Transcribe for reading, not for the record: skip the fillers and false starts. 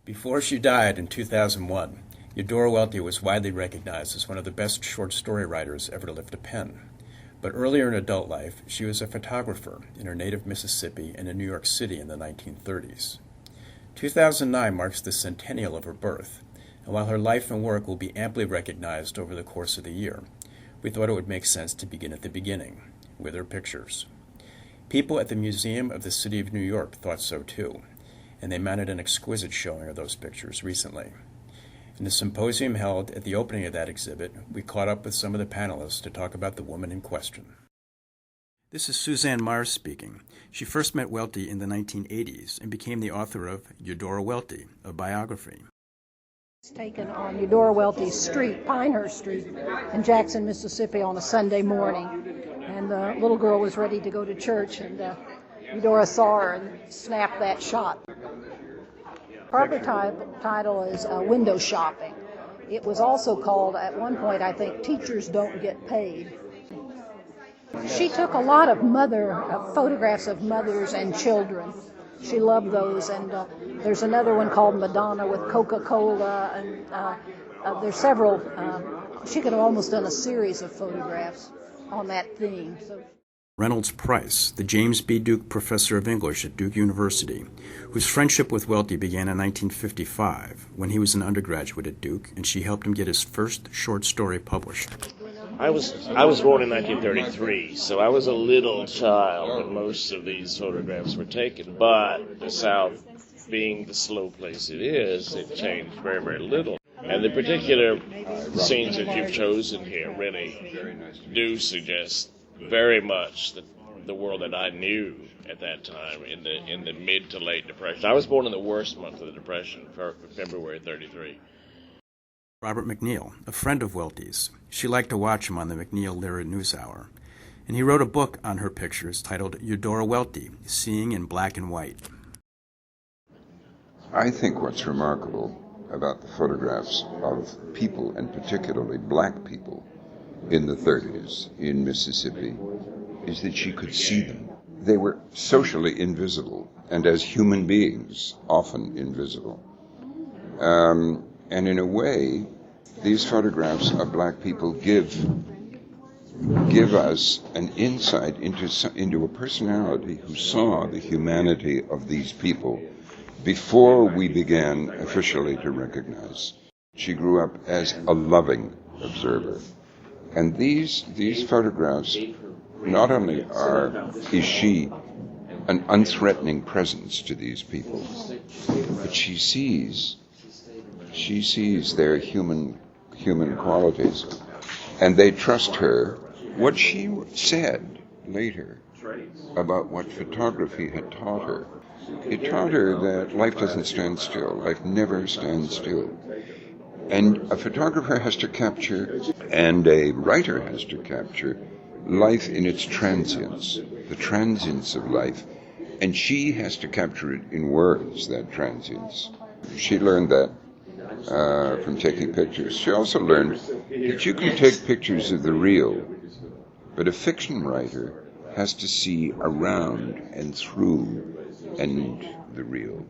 Before she died in 2001, Eudora Welty was widely recognized as one of the best short story writers ever to lift a pen. But earlier in adult life, she was a photographer in her native Mississippi and in New York City in the 1930s. 2009 marks the centennial of her birth, and while her life and work will be amply recognized over the course of the year, we thought it would make sense to begin at the beginning, with her pictures. People at the Museum of the City of New York thought so too, and they mounted an exquisite showing of those pictures recently. In the symposium held at the opening of that exhibit, we caught up with some of the panelists to talk about the woman in question. This is Suzanne Mars speaking. She first met Welty in the 1980s and became the author of Eudora Welty, a biography. It's taken on Eudora Welty Street, Pinehurst Street, in Jackson, Mississippi on a Sunday morning. And the little girl was ready to go to church, and Eudora saw her and snapped that shot. Proper title is Window Shopping. It was also called, at one point, I think, Teachers Don't Get Paid. She took a lot of photographs of mothers and children. She loved those, and there's another one called Madonna with Coca-Cola, and there's several. She could have almost done a series of photographs on that theme. Reynolds Price, the James B. Duke Professor of English at Duke University, whose friendship with Welty began in 1955 when he was an undergraduate at Duke, and she helped him get his first short story published. I was born in 1933, so I was a little child when most of these photographs were taken, but the South, being the slow place it is, it changed very, very little. And the particular scenes that you've chosen here really do suggest very much the world that I knew at that time in the mid to late Depression. I was born in the worst month of the Depression, February 33. Robert McNeil, a friend of Welty's. She liked to watch him on the McNeil-Lehrer NewsHour. And he wrote a book on her pictures titled Eudora Welty, Seeing in Black and White. I think what's remarkable about the photographs of people, and particularly black people, in the 30s in Mississippi, is that she could see them. They were socially invisible, and as human beings, often invisible. And in a way, these photographs of black people give us an insight into a personality who saw the humanity of these people before we began officially to recognize. She grew up as a loving observer. And these photographs, not only is she an unthreatening presence to these people, but she sees their human qualities, and they trust her. What she said later about what photography had taught her, it taught her that life doesn't stand still. Life never stands still. And a photographer has to capture, and a writer has to capture, life in its transience, the transience of life. And she has to capture it in words, that transience. She learned that from taking pictures. She also learned that you can take pictures of the real, but a fiction writer has to see around and through and the real.